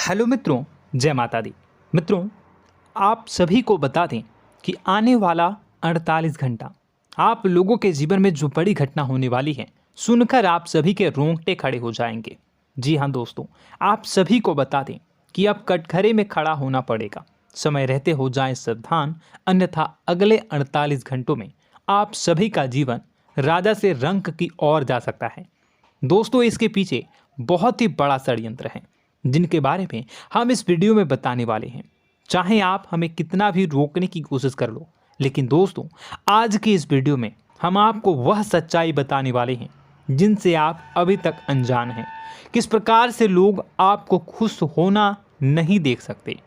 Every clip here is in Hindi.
हेलो मित्रों, जय माता दी। मित्रों, आप सभी को बता दें कि आने वाला 48 घंटा आप लोगों के जीवन में जो बड़ी घटना होने वाली है, सुनकर आप सभी के रोंगटे खड़े हो जाएंगे। जी हाँ दोस्तों, आप सभी को बता दें कि अब कटघरे में खड़ा होना पड़ेगा। समय रहते हो जाएं सावधान, अन्यथा अगले 48 घंटों में आप सभी का जीवन राजा से रंक की ओर जा सकता है। दोस्तों, इसके पीछे बहुत ही बड़ा षड्यंत्र है जिनके बारे में हम इस वीडियो में बताने वाले हैं। चाहे आप हमें कितना भी रोकने की कोशिश कर लो, लेकिन दोस्तों आज की इस वीडियो में हम आपको वह सच्चाई बताने वाले हैं जिनसे आप अभी तक अनजान हैं। किस प्रकार से लोग आपको खुश होना नहीं देख सकते,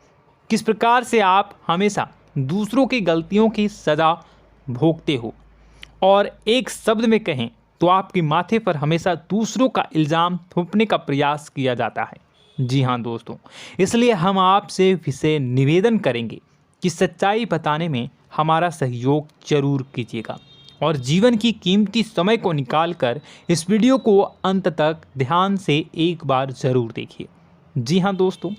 किस प्रकार से आप हमेशा दूसरों की गलतियों की सज़ा भोगते हो, और एक शब्द में कहें तो आपके माथे पर हमेशा दूसरों का इल्ज़ाम थोपने का प्रयास किया जाता है। जी हाँ दोस्तों, इसलिए हम आपसे विशेष निवेदन करेंगे कि सच्चाई बताने में हमारा सहयोग जरूर कीजिएगा और जीवन की कीमती समय को निकालकर इस वीडियो को अंत तक ध्यान से एक बार ज़रूर देखिए। जी हाँ दोस्तों,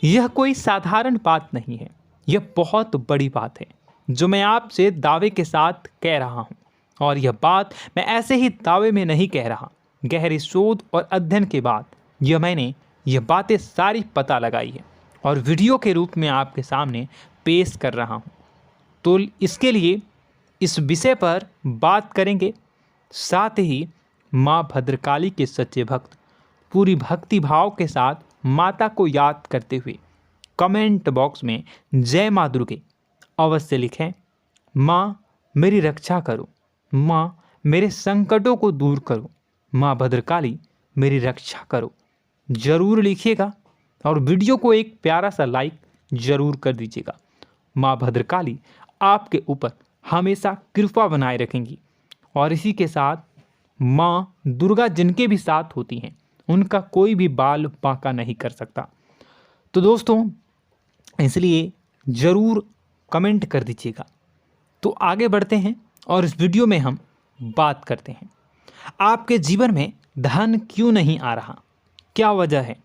यह कोई साधारण बात नहीं है, यह बहुत बड़ी बात है जो मैं आपसे दावे के साथ कह रहा हूँ। और यह बात मैं ऐसे ही दावे में नहीं कह रहा, गहरी शोध और अध्ययन के बाद मैंने यह बातें सारी पता लगाई है और वीडियो के रूप में आपके सामने पेश कर रहा हूँ। तो इसके लिए इस विषय पर बात करेंगे। साथ ही माँ भद्रकाली के सच्चे भक्त पूरी भक्ति भाव के साथ माता को याद करते हुए कमेंट बॉक्स में जय माँ दुर्गे अवश्य लिखें। माँ मेरी रक्षा करो, माँ मेरे संकटों को दूर करो, माँ भद्रकाली मेरी रक्षा करो, ज़रूर लिखिएगा और वीडियो को एक प्यारा सा लाइक ज़रूर कर दीजिएगा। माँ भद्रकाली आपके ऊपर हमेशा कृपा बनाए रखेंगी और इसी के साथ माँ दुर्गा जिनके भी साथ होती हैं उनका कोई भी बाल बांका नहीं कर सकता। तो दोस्तों, इसलिए ज़रूर कमेंट कर दीजिएगा। तो आगे बढ़ते हैं और इस वीडियो में हम बात करते हैं, आपके जीवन में धन क्यों नहीं आ रहा, क्या वजह है।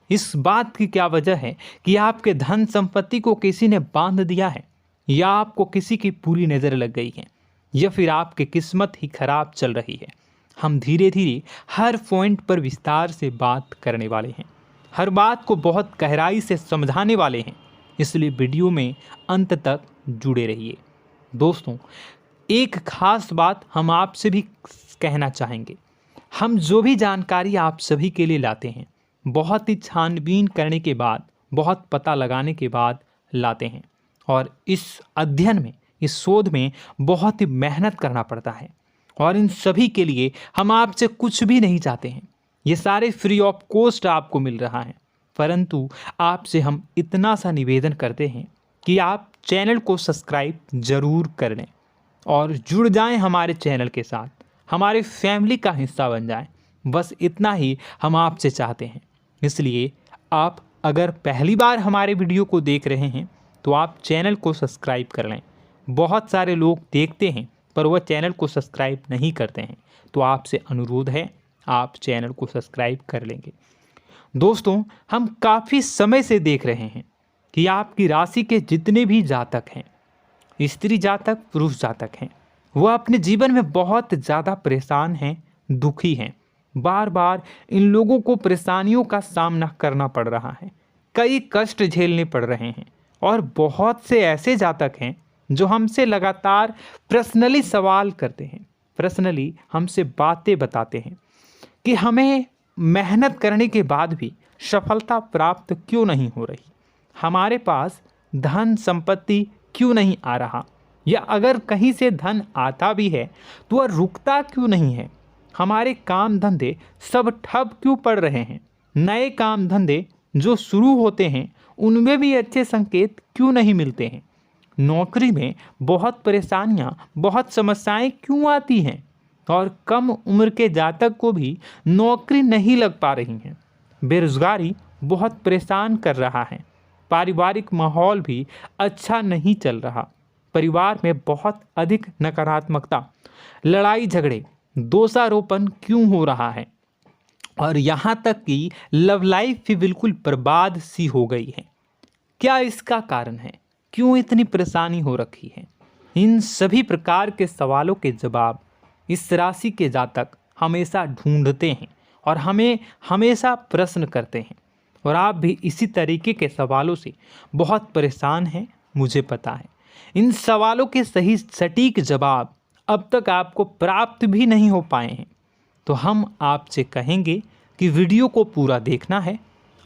इस बात की क्या वजह है कि आपके धन संपत्ति को किसी ने बांध दिया है, या आपको किसी की पूरी नज़र लग गई है, या फिर आपकी किस्मत ही खराब चल रही है। हम धीरे धीरे हर पॉइंट पर विस्तार से बात करने वाले हैं, हर बात को बहुत गहराई से समझाने वाले हैं, इसलिए वीडियो में अंत तक जुड़े रहिए। दोस्तों, एक खास बात हम आपसे भी कहना चाहेंगे। हम जो भी जानकारी आप सभी के लिए लाते हैं, बहुत ही छानबीन करने के बाद, बहुत पता लगाने के बाद लाते हैं, और इस अध्ययन में, इस शोध में बहुत ही मेहनत करना पड़ता है। और इन सभी के लिए हम आपसे कुछ भी नहीं चाहते हैं, ये सारे फ्री ऑफ कॉस्ट आपको मिल रहा है। परंतु आपसे हम इतना सा निवेदन करते हैं कि आप चैनल को सब्सक्राइब ज़रूर कर लें और जुड़ जाएं हमारे चैनल के साथ, हमारे फैमिली का हिस्सा बन जाएं। बस इतना ही हम आपसे चाहते हैं। इसलिए आप अगर पहली बार हमारे वीडियो को देख रहे हैं तो आप चैनल को सब्सक्राइब कर लें। बहुत सारे लोग देखते हैं पर वह चैनल को सब्सक्राइब नहीं करते हैं, तो आपसे अनुरोध है आप चैनल को सब्सक्राइब कर लेंगे। दोस्तों, हम काफ़ी समय से देख रहे हैं कि आपकी राशि के जितने भी जातक हैं, स्त्री जातक, पुरुष जातक हैं, वह अपने जीवन में बहुत ज़्यादा परेशान हैं, दुखी हैं। बार बार इन लोगों को परेशानियों का सामना करना पड़ रहा है, कई कष्ट झेलने पड़ रहे हैं। और बहुत से ऐसे जातक हैं जो हमसे लगातार पर्सनली सवाल करते हैं, पर्सनली हमसे बातें बताते हैं कि हमें मेहनत करने के बाद भी सफलता प्राप्त क्यों नहीं हो रही, हमारे पास धन संपत्ति क्यों नहीं आ रहा, या अगर कहीं से धन आता भी है तो वह रुकता क्यों नहीं है, हमारे काम धंधे सब ठप क्यों पड़ रहे हैं, नए काम धंधे जो शुरू होते हैं उनमें भी अच्छे संकेत क्यों नहीं मिलते हैं, नौकरी में बहुत परेशानियां, बहुत समस्याएं क्यों आती हैं, और कम उम्र के जातक को भी नौकरी नहीं लग पा रही हैं, बेरोजगारी बहुत परेशान कर रहा है, पारिवारिक माहौल भी अच्छा नहीं चल रहा, परिवार में बहुत अधिक नकारात्मकता, लड़ाई झगड़े, दोषारोपण क्यों हो रहा है, और यहाँ तक कि लव लाइफ भी बिल्कुल बर्बाद सी हो गई है। क्या इसका कारण है? क्यों इतनी परेशानी हो रखी है? इन सभी प्रकार के सवालों के जवाब इस राशि के जातक हमेशा ढूंढते हैं और हमें हमेशा प्रश्न करते हैं। और आप भी इसी तरीके के सवालों से बहुत परेशान हैं, मुझे पता है। इन सवालों के सही सटीक जवाब अब तक आपको प्राप्त भी नहीं हो पाए हैं, तो हम आपसे कहेंगे कि वीडियो को पूरा देखना है।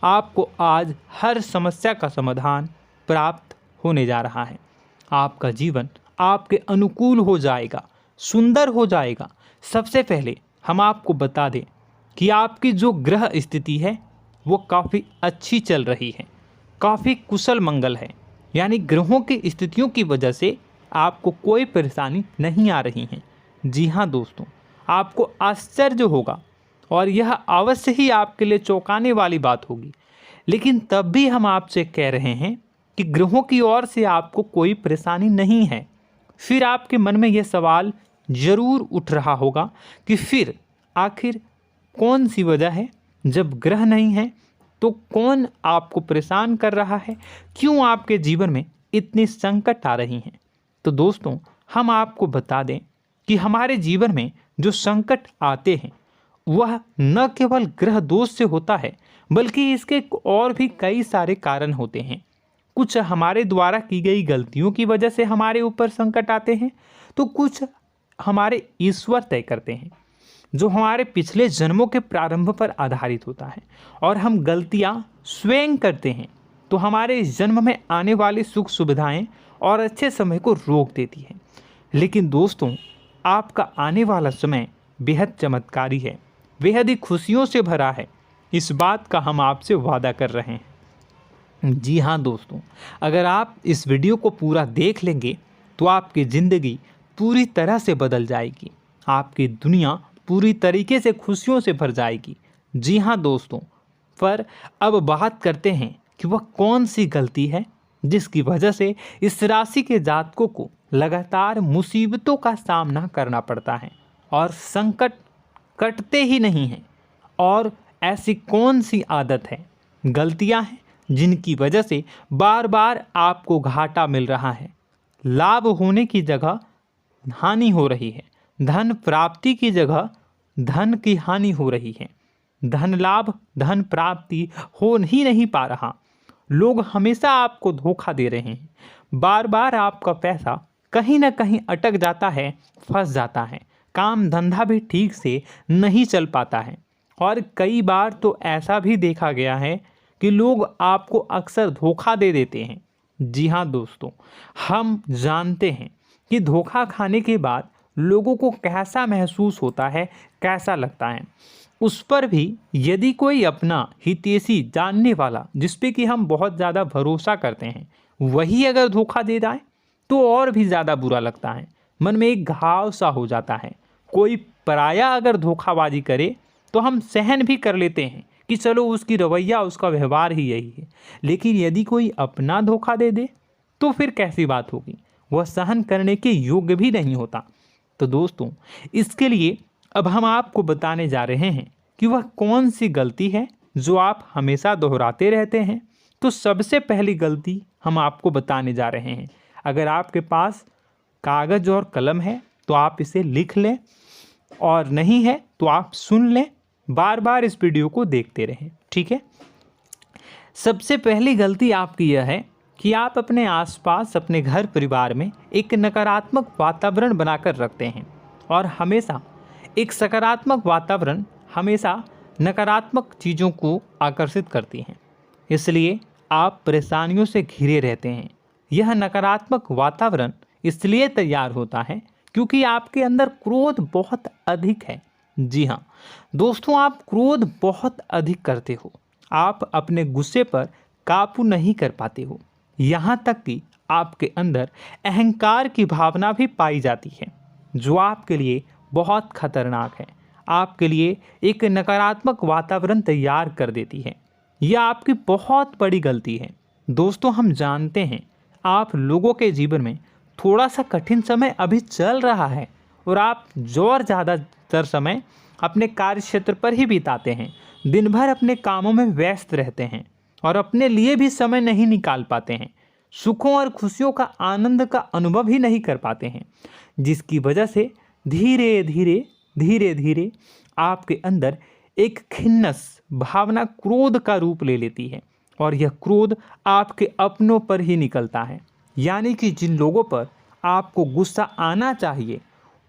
आपको आज हर समस्या का समाधान प्राप्त होने जा रहा है। आपका जीवन आपके अनुकूल हो जाएगा, सुंदर हो जाएगा। सबसे पहले हम आपको बता दें कि आपकी जो ग्रह स्थिति है वो काफ़ी अच्छी चल रही है, काफ़ी कुशल मंगल है। यानी ग्रहों की स्थितियों की वजह से आपको कोई परेशानी नहीं आ रही है। जी हाँ दोस्तों, आपको आश्चर्य होगा और यह अवश्य ही आपके लिए चौंकाने वाली बात होगी, लेकिन तब भी हम आपसे कह रहे हैं कि ग्रहों की ओर से आपको कोई परेशानी नहीं है। फिर आपके मन में यह सवाल जरूर उठ रहा होगा कि फिर आखिर कौन सी वजह है? जब ग्रह नहीं है तो कौन आपको परेशान कर रहा है? क्यों आपके जीवन में इतनी संकट आ रही हैं? तो दोस्तों, हम आपको बता दें कि हमारे जीवन में जो संकट आते हैं वह न केवल ग्रह दोष से होता है, बल्कि इसके और भी कई सारे कारण होते हैं। कुछ हमारे द्वारा की गई गलतियों की वजह से हमारे ऊपर संकट आते हैं, तो कुछ हमारे ईश्वर तय करते हैं, जो हमारे पिछले जन्मों के प्रारंभ पर आधारित होता है। और हम गलतियां स्वयं करते हैं तो हमारे इस जन्म में आने वाली सुख सुविधाएं और अच्छे समय को रोक देती है। लेकिन दोस्तों, आपका आने वाला समय बेहद चमत्कारी है, बेहद ही खुशियों से भरा है। इस बात का हम आपसे वादा कर रहे हैं। जी हाँ दोस्तों, अगर आप इस वीडियो को पूरा देख लेंगे तो आपकी ज़िंदगी पूरी तरह से बदल जाएगी, आपकी दुनिया पूरी तरीके से खुशियों से भर जाएगी। जी हाँ दोस्तों, पर अब बात करते हैं कि वह कौन सी गलती है जिसकी वजह से इस राशि के जातकों को लगातार मुसीबतों का सामना करना पड़ता है और संकट कटते ही नहीं हैं। और ऐसी कौन सी आदत है, गलतियां हैं जिनकी वजह से बार बार आपको घाटा मिल रहा है, लाभ होने की जगह हानि हो रही है, धन प्राप्ति की जगह धन की हानि हो रही है, धन लाभ धन प्राप्ति हो ही नहीं पा रहा, लोग हमेशा आपको धोखा दे रहे हैं, बार बार आपका पैसा कहीं ना कहीं अटक जाता है, फंस जाता है, काम धंधा भी ठीक से नहीं चल पाता है। और कई बार तो ऐसा भी देखा गया है कि लोग आपको अक्सर धोखा दे देते हैं। जी हाँ दोस्तों, हम जानते हैं कि धोखा खाने के बाद लोगों को कैसा महसूस होता है, कैसा लगता है। उस पर भी यदि कोई अपना हितैषी जानने वाला, जिस पे कि हम बहुत ज़्यादा भरोसा करते हैं, वही अगर धोखा दे जाए तो और भी ज़्यादा बुरा लगता है, मन में एक घाव सा हो जाता है। कोई पराया अगर धोखाबाजी करे तो हम सहन भी कर लेते हैं कि चलो उसकी रवैया उसका व्यवहार ही यही है, लेकिन यदि कोई अपना धोखा दे दे तो फिर कैसी बात होगी, वह सहन करने के योग्य भी नहीं होता। तो दोस्तों, इसके लिए अब हम आपको बताने जा रहे हैं कि वह कौन सी गलती है जो आप हमेशा दोहराते रहते हैं। तो सबसे पहली गलती हम आपको बताने जा रहे हैं। अगर आपके पास कागज़ और कलम है तो आप इसे लिख लें, और नहीं है तो आप सुन लें, बार बार इस वीडियो को देखते रहें, ठीक है। सबसे पहली गलती आपकी यह है कि आप अपने आसपास, अपने घर परिवार में एक नकारात्मक वातावरण बनाकर रखते हैं, और हमेशा एक सकारात्मक वातावरण हमेशा नकारात्मक चीज़ों को आकर्षित करती हैं। इसलिए आप परेशानियों से घिरे रहते हैं। यह नकारात्मक वातावरण इसलिए तैयार होता है क्योंकि आपके अंदर क्रोध बहुत अधिक है। जी हाँ दोस्तों, आप क्रोध बहुत अधिक करते हो, आप अपने गुस्से पर काबू नहीं कर पाते हो, यहाँ तक कि आपके अंदर अहंकार की भावना भी पाई जाती है, जो आपके लिए बहुत खतरनाक है, आपके लिए एक नकारात्मक वातावरण तैयार कर देती है। यह आपकी बहुत बड़ी गलती है। दोस्तों, हम जानते हैं आप लोगों के जीवन में थोड़ा सा कठिन समय अभी चल रहा है और आप और ज़्यादा अधिकतर समय अपने कार्य क्षेत्र पर ही बिताते हैं, दिन भर अपने कामों में व्यस्त रहते हैं और अपने लिए भी समय नहीं निकाल पाते हैं, सुखों और खुशियों का आनंद का अनुभव ही नहीं कर पाते हैं, जिसकी वजह से धीरे धीरे आपके अंदर एक खिन्नस भावना क्रोध का रूप ले लेती है और यह क्रोध आपके अपनों पर ही निकलता है। यानी कि जिन लोगों पर आपको गुस्सा आना चाहिए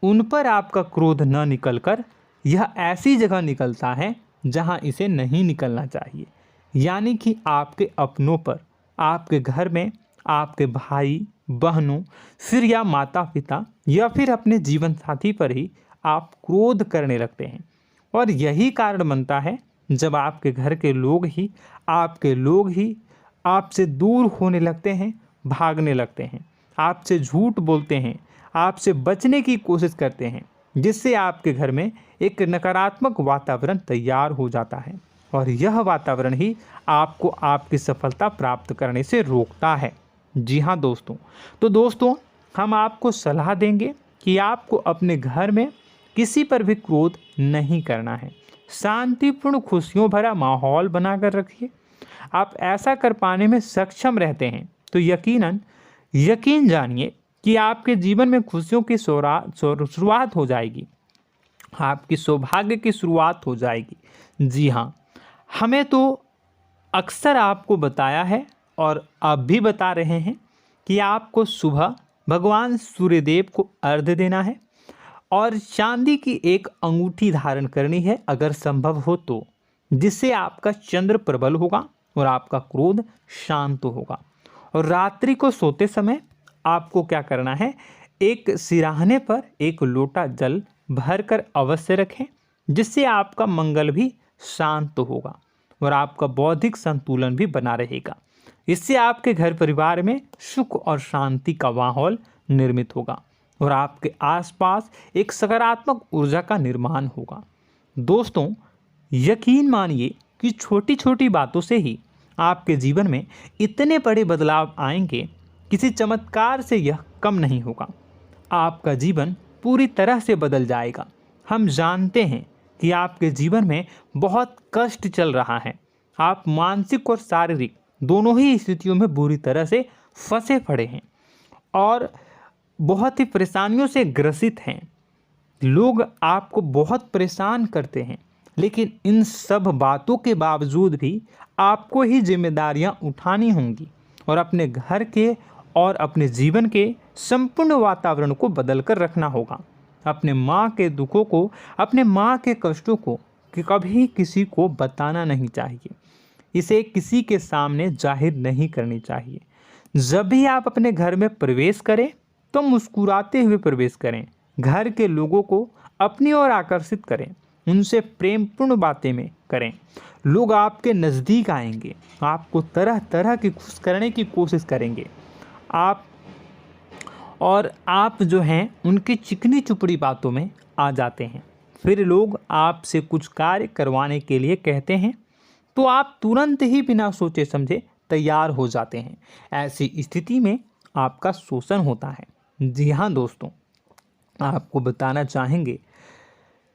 उन पर आपका क्रोध न निकलकर यह ऐसी जगह निकलता है जहां इसे नहीं निकलना चाहिए। यानी कि आपके अपनों पर, आपके घर में आपके भाई बहनों, फिर या माता पिता या फिर अपने जीवन साथी पर ही आप क्रोध करने लगते हैं। और यही कारण बनता है जब आपके घर के लोग ही आपसे दूर होने लगते हैं, भागने लगते हैं, आपसे झूठ बोलते हैं, आपसे बचने की कोशिश करते हैं, जिससे आपके घर में एक नकारात्मक वातावरण तैयार हो जाता है और यह वातावरण ही आपको आपकी सफलता प्राप्त करने से रोकता है। जी हाँ दोस्तों, तो दोस्तों हम आपको सलाह देंगे कि आपको अपने घर में किसी पर भी क्रोध नहीं करना है। शांतिपूर्ण खुशियों भरा माहौल बनाकर रखिए। आप ऐसा कर पाने में सक्षम रहते हैं तो यकीन जानिए कि आपके जीवन में खुशियों की शुरुआत हो जाएगी, आपकी सौभाग्य की शुरुआत हो जाएगी। जी हाँ, हमें तो अक्सर आपको बताया है और अब भी बता रहे हैं कि आपको सुबह भगवान सूर्यदेव को अर्घ्य देना है और चांदी की एक अंगूठी धारण करनी है अगर संभव हो तो, जिससे आपका चंद्र प्रबल होगा और आपका क्रोध शांत होगा। और रात्रि को सोते समय आपको क्या करना है, एक सिराहने पर एक लोटा जल भरकर अवश्य रखें, जिससे आपका मंगल भी शांत होगा और आपका बौद्धिक संतुलन भी बना रहेगा। इससे आपके घर परिवार में सुख और शांति का माहौल निर्मित होगा और आपके आसपास एक सकारात्मक ऊर्जा का निर्माण होगा। दोस्तों यकीन मानिए कि छोटी छोटी बातों से ही आपके जीवन में इतने बड़े बदलाव आएंगे, किसी चमत्कार से यह कम नहीं होगा। आपका जीवन पूरी तरह से बदल जाएगा। हम जानते हैं कि आपके जीवन में बहुत कष्ट चल रहा है, आप मानसिक और शारीरिक दोनों ही स्थितियों में बुरी तरह से फंसे पड़े हैं और बहुत ही परेशानियों से ग्रसित हैं। लोग आपको बहुत परेशान करते हैं, लेकिन इन सब बातों के बावजूद भी आपको ही जिम्मेदारियां उठानी होंगी और अपने घर के और अपने जीवन के संपूर्ण वातावरण को बदल कर रखना होगा। अपने माँ के दुखों को, अपने माँ के कष्टों को कभी किसी को बताना नहीं चाहिए, इसे किसी के सामने जाहिर नहीं करनी चाहिए। जब भी आप अपने घर में प्रवेश करें तो मुस्कुराते हुए प्रवेश करें, घर के लोगों को अपनी ओर आकर्षित करें, उनसे प्रेमपूर्ण बातें में करें। लोग आपके नज़दीक आएंगे, आपको तरह तरह की खुश करने की कोशिश करेंगे। आप जो हैं उनकी चिकनी चुपड़ी बातों में आ जाते हैं। फिर लोग आपसे कुछ कार्य करवाने के लिए कहते हैं तो आप तुरंत ही बिना सोचे समझे तैयार हो जाते हैं। ऐसी स्थिति में आपका शोषण होता है। जी हाँ दोस्तों, आपको बताना चाहेंगे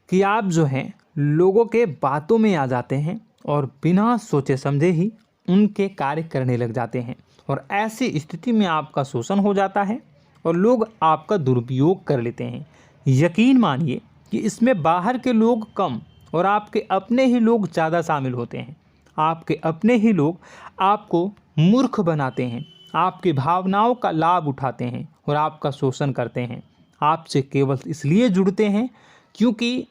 कि आप जो हैं लोगों के बातों में आ जाते हैं और बिना सोचे समझे ही उनके कार्य करने लग जाते हैं और ऐसी स्थिति में आपका शोषण हो जाता है और लोग आपका दुरुपयोग कर लेते हैं। यकीन मानिए कि इसमें बाहर के लोग कम और आपके अपने ही लोग ज़्यादा शामिल होते हैं। आपके अपने ही लोग आपको मूर्ख बनाते हैं, आपकी भावनाओं का लाभ उठाते हैं और आपका शोषण करते हैं। आपसे केवल इसलिए जुड़ते हैं क्योंकि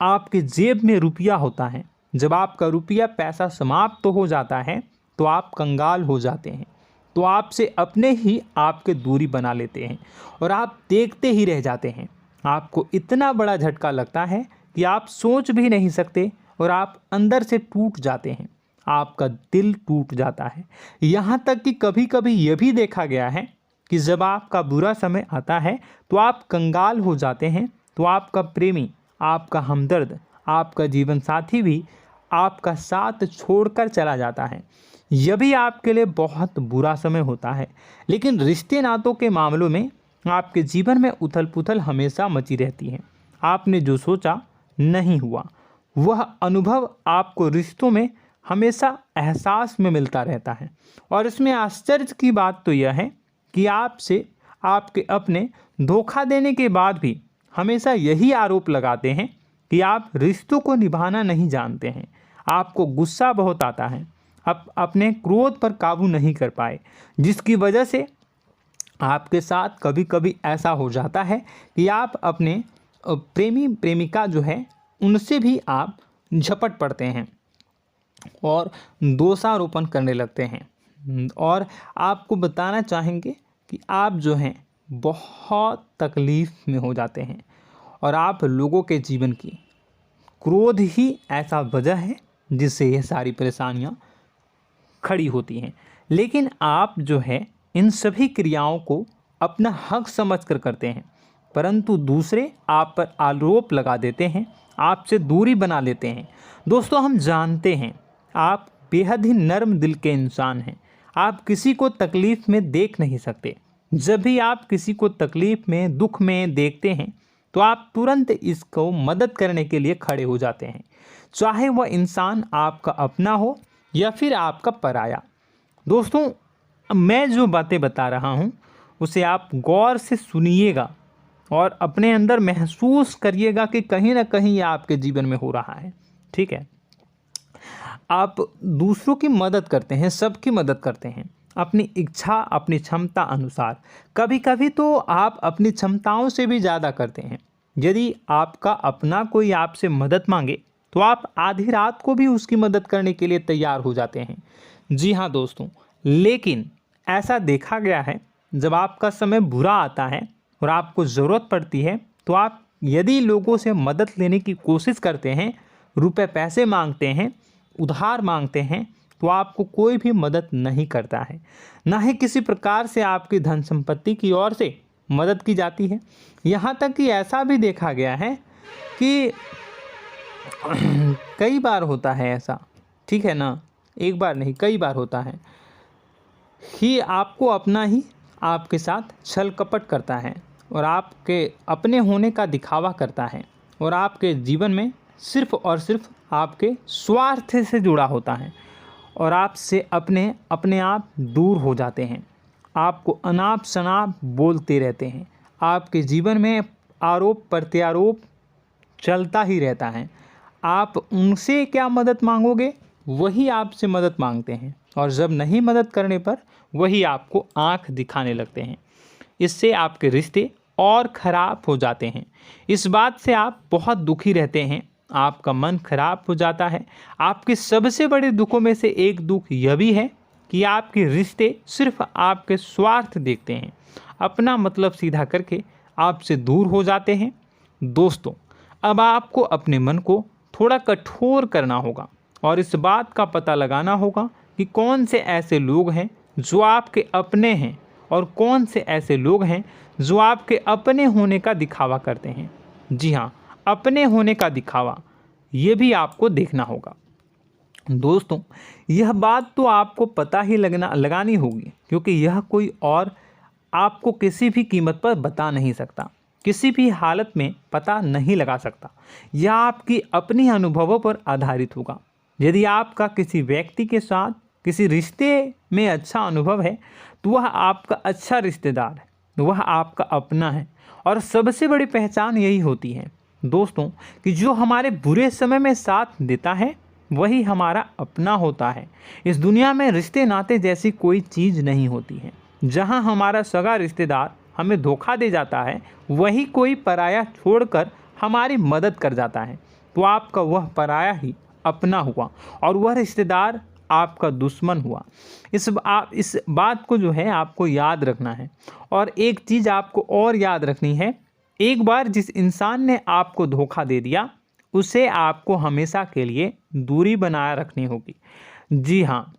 आपके जेब में रुपया होता है। जब आपका रुपया पैसा समाप्त हो जाता है तो आप कंगाल हो जाते हैं, तो आपसे अपने ही आपके दूरी बना लेते हैं और आप देखते ही रह जाते हैं। आपको इतना बड़ा झटका लगता है कि आप सोच भी नहीं सकते और आप अंदर से टूट जाते हैं, आपका दिल टूट जाता है। यहाँ तक कि कभी कभी यह भी देखा गया है कि जब आपका बुरा समय आता है तो आप कंगाल हो जाते हैं, तो आपका प्रेमी, आपका हमदर्द, आपका जीवन साथी भी आपका साथ छोड़कर चला जाता है। यह भी आपके लिए बहुत बुरा समय होता है। लेकिन रिश्ते नातों के मामलों में आपके जीवन में उथल पुथल हमेशा मची रहती है। आपने जो सोचा नहीं हुआ। वह अनुभव आपको रिश्तों में हमेशा एहसास में मिलता रहता है। और इसमें आश्चर्य की बात तो यह है कि आपसे आपके अपने धोखा देने के बाद भी हमेशा यही आरोप लगाते हैं कि आप रिश्तों को निभाना नहीं जानते हैं। आपको गुस्सा बहुत आता है, अपने क्रोध पर काबू नहीं कर पाए, जिसकी वजह से आपके साथ कभी कभी ऐसा हो जाता है कि आप अपने प्रेमी प्रेमिका जो है उनसे भी आप झपट पड़ते हैं और दोषारोपण करने लगते हैं। और आपको बताना चाहेंगे कि आप जो हैं बहुत तकलीफ़ में हो जाते हैं और आप लोगों के जीवन की क्रोध ही ऐसा वजह है जिससे ये सारी परेशानियां खड़ी होती हैं। लेकिन आप जो है इन सभी क्रियाओं को अपना हक समझकर करते हैं, परंतु दूसरे आप पर आरोप लगा देते हैं, आपसे दूरी बना लेते हैं। दोस्तों, हम जानते हैं आप बेहद ही नर्म दिल के इंसान हैं। आप किसी को तकलीफ़ में देख नहीं सकते। जब भी आप किसी को तकलीफ़ में, दुख में देखते हैं तो आप तुरंत इसको मदद करने के लिए खड़े हो जाते हैं, चाहे वह इंसान आपका अपना हो या फिर आपका पराया। दोस्तों, मैं जो बातें बता रहा हूँ उसे आप गौर से सुनिएगा और अपने अंदर महसूस करिएगा कि कहीं ना कहीं ये आपके जीवन में हो रहा है। ठीक है, आप दूसरों की मदद करते हैं, सबकी मदद करते हैं अपनी इच्छा, अपनी क्षमता अनुसार। कभी कभी तो आप अपनी क्षमताओं से भी ज़्यादा करते हैं। यदि आपका अपना कोई आपसे मदद मांगे तो आप आधी रात को भी उसकी मदद करने के लिए तैयार हो जाते हैं। जी हाँ दोस्तों, लेकिन ऐसा देखा गया है जब आपका समय बुरा आता है और आपको ज़रूरत पड़ती है तो आप यदि लोगों से मदद लेने की कोशिश करते हैं, रुपए पैसे मांगते हैं, उधार मांगते हैं, तो आपको कोई भी मदद नहीं करता है। ना ही किसी प्रकार से आपकी धन संपत्ति की ओर से मदद की जाती है। यहाँ तक कि ऐसा भी देखा गया है कि कई बार होता है ऐसा, ठीक है ना, एक बार नहीं कई बार होता है कि आपको अपना ही आपके साथ छल कपट करता है और आपके अपने होने का दिखावा करता है और आपके जीवन में सिर्फ और सिर्फ आपके स्वार्थ से जुड़ा होता है और आपसे अपने आप दूर हो जाते हैं। आपको अनाप शनाप बोलते रहते हैं। आपके जीवन में आरोप प्रत्यारोप चलता ही रहता है। आप उनसे क्या मदद मांगोगे, वही आपसे मदद मांगते हैं और जब नहीं मदद करने पर वही आपको आंख दिखाने लगते हैं। इससे आपके रिश्ते और ख़राब हो जाते हैं। इस बात से आप बहुत दुखी रहते हैं, आपका मन खराब हो जाता है। आपके सबसे बड़े दुखों में से एक दुख यह भी है कि आपके रिश्ते सिर्फ आपके स्वार्थ देखते हैं, अपना मतलब सीधा करके आपसे दूर हो जाते हैं। दोस्तों, अब आपको अपने मन को थोड़ा कठोर करना होगा और इस बात का पता लगाना होगा कि कौन से ऐसे लोग हैं जो आपके अपने हैं और कौन से ऐसे लोग हैं जो आपके अपने होने का दिखावा करते हैं। जी हाँ, अपने होने का दिखावा, ये भी आपको देखना होगा। दोस्तों, यह बात तो आपको पता ही लगानी होगी, क्योंकि यह कोई और आपको किसी भी कीमत पर बता नहीं सकता, किसी भी हालत में पता नहीं लगा सकता। यह आपकी अपनी अनुभवों पर आधारित होगा। यदि आपका किसी व्यक्ति के साथ किसी रिश्ते में अच्छा अनुभव है तो वह आपका अच्छा रिश्तेदार है, वह आपका अपना है। और सबसे बड़ी पहचान यही होती है दोस्तों कि जो हमारे बुरे समय में साथ देता है वही हमारा अपना होता है। इस दुनिया में रिश्ते नाते जैसी कोई चीज़ नहीं होती है। जहां हमारा सगा रिश्तेदार हमें धोखा दे जाता है, वही कोई पराया छोड़कर हमारी मदद कर जाता है, तो आपका वह पराया ही अपना हुआ और वह रिश्तेदार आपका दुश्मन हुआ। इस बात को जो है आपको याद रखना है। और एक चीज़ आपको और याद रखनी है, एक बार जिस इंसान ने आपको धोखा दे दिया उसे आपको हमेशा के लिए दूरी बनाए रखनी होगी। जी हाँ,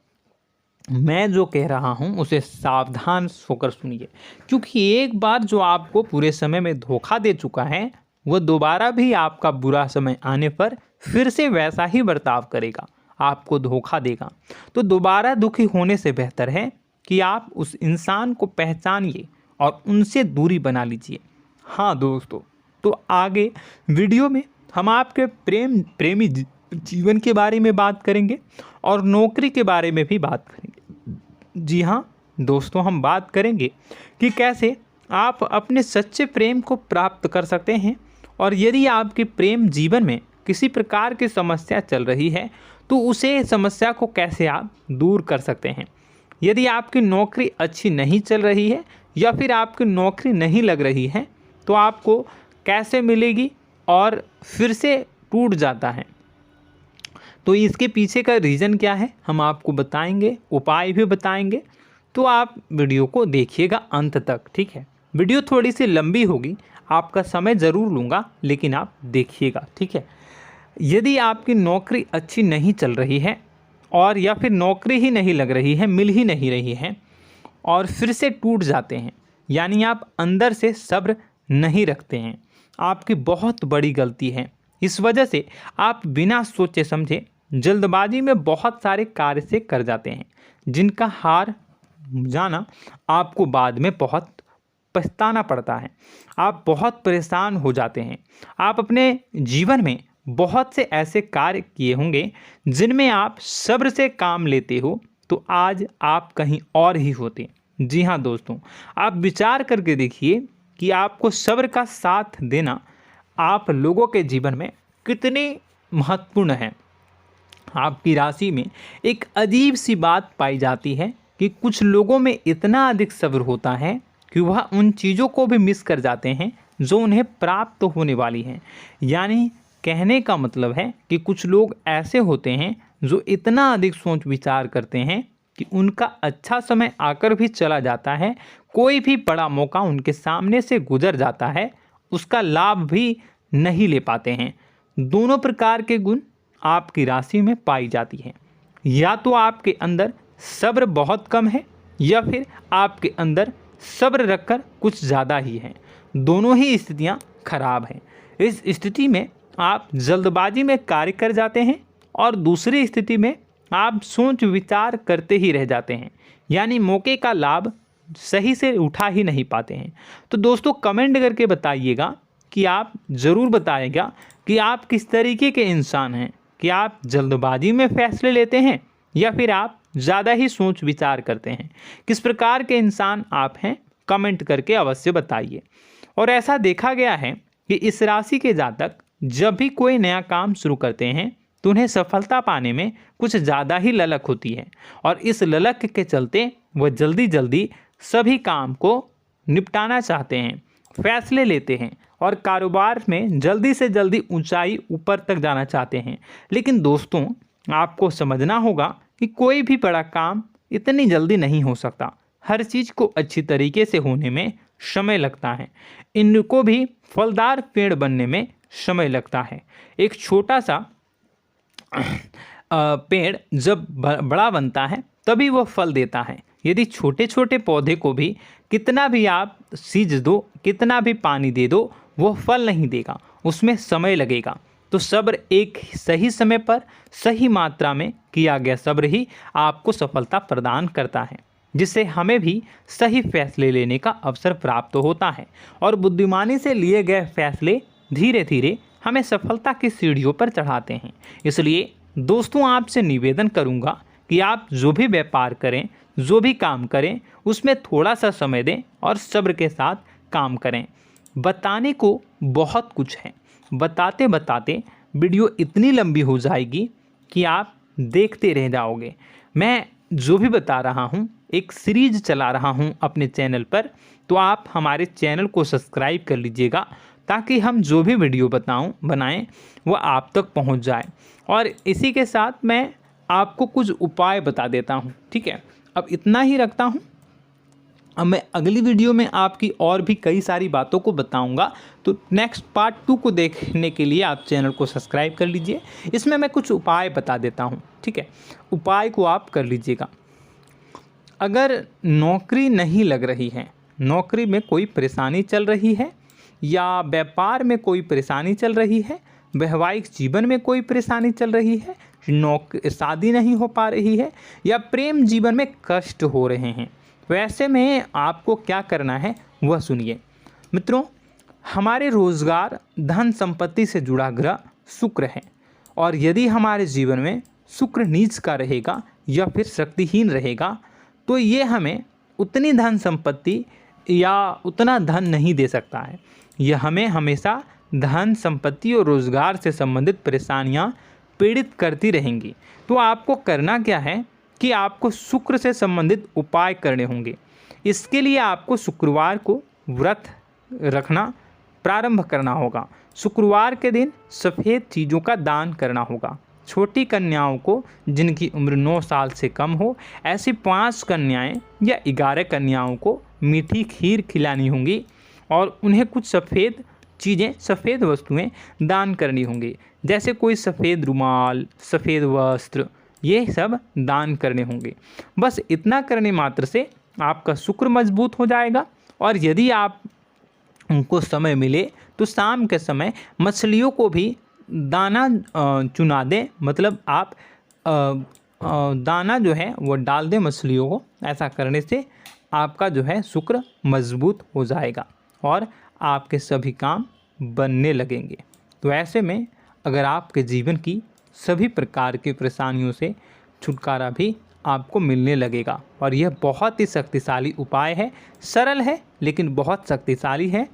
मैं जो कह रहा हूँ उसे सावधान होकर सुनिए, क्योंकि एक बार जो आपको पूरे समय में धोखा दे चुका है वह दोबारा भी आपका बुरा समय आने पर फिर से वैसा ही बर्ताव करेगा, आपको धोखा देगा। तो दोबारा दुखी होने से बेहतर है कि आप उस इंसान को पहचानिए और उनसे दूरी बना लीजिए। हाँ दोस्तों, तो आगे वीडियो में हम आपके प्रेमी जीवन के बारे में बात करेंगे और नौकरी के बारे में भी बात करेंगे। जी हाँ दोस्तों, हम बात करेंगे कि कैसे आप अपने सच्चे प्रेम को प्राप्त कर सकते हैं, और यदि आपके प्रेम जीवन में किसी प्रकार की समस्या चल रही है तो उसे समस्या को कैसे आप दूर कर सकते हैं। यदि आपकी नौकरी अच्छी नहीं चल रही है या फिर आपकी नौकरी नहीं लग रही है तो आपको कैसे मिलेगी और फिर से टूट जाता है, तो इसके पीछे का रीज़न क्या है हम आपको बताएंगे, उपाय भी बताएंगे। तो आप वीडियो को देखिएगा अंत तक, ठीक है। वीडियो थोड़ी सी लंबी होगी, आपका समय ज़रूर लूँगा, लेकिन आप देखिएगा, ठीक है। यदि आपकी नौकरी अच्छी नहीं चल रही है और या फिर नौकरी ही नहीं लग रही है, मिल ही नहीं रही है और फिर से टूट जाते हैं, यानी आप अंदर से सब्र नहीं रखते हैं, आपकी बहुत बड़ी गलती है। इस वजह से आप बिना सोचे समझे जल्दबाजी में बहुत सारे कार्य से कर जाते हैं, जिनका हार जाना आपको बाद में बहुत पछताना पड़ता है। आप बहुत परेशान हो जाते हैं। आप अपने जीवन में बहुत से ऐसे कार्य किए होंगे जिनमें आप सब्र से काम लेते हो, तो आज आप कहीं और ही होते। जी हाँ दोस्तों, आप विचार करके देखिए कि आपको सब्र का साथ देना आप लोगों के जीवन में कितनी महत्वपूर्ण है। आपकी राशि में एक अजीब सी बात पाई जाती है कि कुछ लोगों में इतना अधिक सब्र होता है कि वह उन चीज़ों को भी मिस कर जाते हैं जो उन्हें प्राप्त होने वाली हैं। यानी कहने का मतलब है कि कुछ लोग ऐसे होते हैं जो इतना अधिक सोच विचार करते हैं कि उनका अच्छा समय आकर भी चला जाता है, कोई भी बड़ा मौका उनके सामने से गुजर जाता है, उसका लाभ भी नहीं ले पाते हैं। दोनों प्रकार के गुण आपकी राशि में पाई जाती है। या तो आपके अंदर सब्र बहुत कम है या फिर आपके अंदर सब्र रखकर कुछ ज़्यादा ही है। दोनों ही स्थितियाँ खराब हैं। इस स्थिति में आप जल्दबाजी में कार्य कर जाते हैं और दूसरी स्थिति में आप सोच विचार करते ही रह जाते हैं, यानी मौके का लाभ सही से उठा ही नहीं पाते हैं। तो दोस्तों कमेंट करके बताइएगा कि आप ज़रूर बताइएगा कि आप किस तरीके के इंसान हैं, कि आप जल्दबाजी में फैसले लेते हैं या फिर आप ज़्यादा ही सोच विचार करते हैं। किस प्रकार के इंसान आप हैं, कमेंट करके अवश्य बताइए। और ऐसा देखा गया है कि इस राशि के जातक जब भी कोई नया काम शुरू करते हैं तो उन्हें सफलता पाने में कुछ ज़्यादा ही ललक होती है, और इस ललक के चलते वह जल्दी जल्दी सभी काम को निपटाना चाहते हैं, फैसले लेते हैं और कारोबार में जल्दी से जल्दी ऊंचाई ऊपर तक जाना चाहते हैं। लेकिन दोस्तों आपको समझना होगा कि कोई भी बड़ा काम इतनी जल्दी नहीं हो सकता। हर चीज़ को अच्छी तरीके से होने में समय लगता है। इनको भी फलदार पेड़ बनने में समय लगता है। एक छोटा सा पेड़ जब बड़ा बनता है तभी वह फल देता है। यदि छोटे छोटे पौधे को भी कितना भी आप सींच दो, कितना भी पानी दे दो, वो फल नहीं देगा, उसमें समय लगेगा। तो सब्र एक सही समय पर सही मात्रा में किया गया सब्र ही आपको सफलता प्रदान करता है, जिससे हमें भी सही फैसले लेने का अवसर प्राप्त होता है। और बुद्धिमानी से लिए गए फैसले धीरे धीरे हमें सफलता की सीढ़ियों पर चढ़ाते हैं। इसलिए दोस्तों आपसे निवेदन करूंगा कि आप जो भी व्यापार करें, जो भी काम करें, उसमें थोड़ा सा समय दें और सब्र के साथ काम करें। बताने को बहुत कुछ है, बताते बताते वीडियो इतनी लंबी हो जाएगी कि आप देखते रह जाओगे। मैं जो भी बता रहा हूँ एक सीरीज चला रहा हूँ अपने चैनल पर, तो आप हमारे चैनल को सब्सक्राइब कर लीजिएगा ताकि हम जो भी वीडियो बनाएं वो आप तक पहुँच जाए। और इसी के साथ मैं आपको कुछ उपाय बता देता हूँ, ठीक है। अब इतना ही रखता हूँ। अब मैं अगली वीडियो में आपकी और भी कई सारी बातों को बताऊंगा। तो नेक्स्ट पार्ट 2 को देखने के लिए आप चैनल को सब्सक्राइब कर लीजिए। इसमें मैं कुछ उपाय बता देता हूं, ठीक है। उपाय को आप कर लीजिएगा। अगर नौकरी नहीं लग रही है, नौकरी में कोई परेशानी चल रही है, या व्यापार में कोई परेशानी चल रही है, वैवाहिक जीवन में कोई परेशानी चल रही है, शादी नहीं हो पा रही है, या प्रेम जीवन में कष्ट हो रहे हैं, वैसे में आपको क्या करना है वह सुनिए। मित्रों, हमारे रोजगार, धन संपत्ति से जुड़ा ग्रह शुक्र है, और यदि हमारे जीवन में शुक्र नीच का रहेगा या फिर शक्तिहीन रहेगा तो ये हमें उतनी धन संपत्ति या उतना धन नहीं दे सकता है। यह हमें हमेशा धन संपत्ति और रोजगार से संबंधित परेशानियां पीड़ित करती रहेंगी। तो आपको करना क्या है कि आपको शुक्र से संबंधित उपाय करने होंगे। इसके लिए आपको शुक्रवार को व्रत रखना प्रारंभ करना होगा। शुक्रवार के दिन सफ़ेद चीज़ों का दान करना होगा। छोटी कन्याओं को जिनकी उम्र 9 साल से कम हो, ऐसी 5 कन्याएं या 11 कन्याओं को मीठी खीर खिलानी होंगी और उन्हें कुछ सफ़ेद चीज़ें, सफ़ेद वस्तुएं दान करनी होंगी, जैसे कोई सफ़ेद रुमाल, सफ़ेद वस्त्र, ये सब दान करने होंगे। बस इतना करने मात्र से आपका शुक्र मजबूत हो जाएगा। और यदि आप उनको समय मिले तो शाम के समय मछलियों को भी दाना चुना दें, मतलब आप दाना जो है वो डाल दें मछलियों को। ऐसा करने से आपका जो है शुक्र मजबूत हो जाएगा और आपके सभी काम बनने लगेंगे। तो ऐसे में अगर आपके जीवन की सभी प्रकार की परेशानियों से छुटकारा भी आपको मिलने लगेगा। और यह बहुत ही शक्तिशाली उपाय है, सरल है लेकिन बहुत शक्तिशाली है।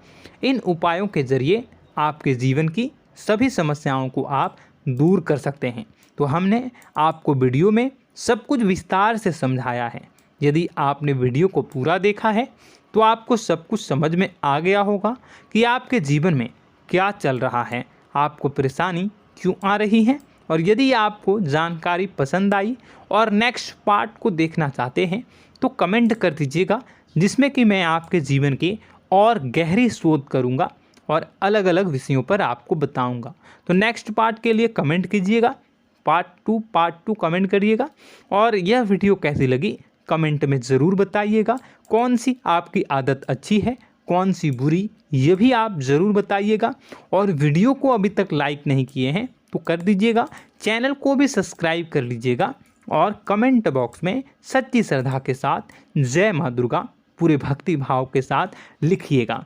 इन उपायों के ज़रिए आपके जीवन की सभी समस्याओं को आप दूर कर सकते हैं। तो हमने आपको वीडियो में सब कुछ विस्तार से समझाया है। यदि आपने वीडियो को पूरा देखा है तो आपको सब कुछ समझ में आ गया होगा कि आपके जीवन में क्या चल रहा है, आपको परेशानी क्यों आ रही है। और यदि आपको जानकारी पसंद आई और नेक्स्ट पार्ट को देखना चाहते हैं तो कमेंट कर दीजिएगा, जिसमें कि मैं आपके जीवन की और गहरी शोध करूंगा और अलग अलग विषयों पर आपको बताऊंगा। तो नेक्स्ट पार्ट के लिए कमेंट कीजिएगा, पार्ट टू कमेंट करिएगा। और यह वीडियो कैसी लगी कमेंट में ज़रूर बताइएगा। कौन सी आपकी आदत अच्छी है, कौन सी बुरी, ये भी आप ज़रूर बताइएगा। और वीडियो को अभी तक लाइक नहीं किए हैं तो कर दीजिएगा, चैनल को भी सब्सक्राइब कर लीजिएगा और कमेंट बॉक्स में सच्ची श्रद्धा के साथ जय माँ दुर्गा पूरे भक्ति भाव के साथ लिखिएगा।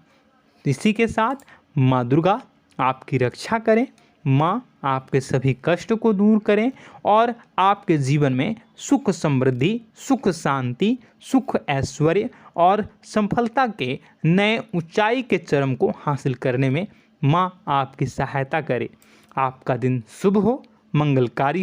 इसी के साथ माँ दुर्गा आपकी रक्षा करें, माँ आपके सभी कष्ट को दूर करें और आपके जीवन में सुख समृद्धि, सुख शांति, सुख ऐश्वर्य और सफलता के नए ऊंचाई के चरम को हासिल करने में माँ आपकी सहायता करे। आपका दिन शुभ हो, मंगलकारी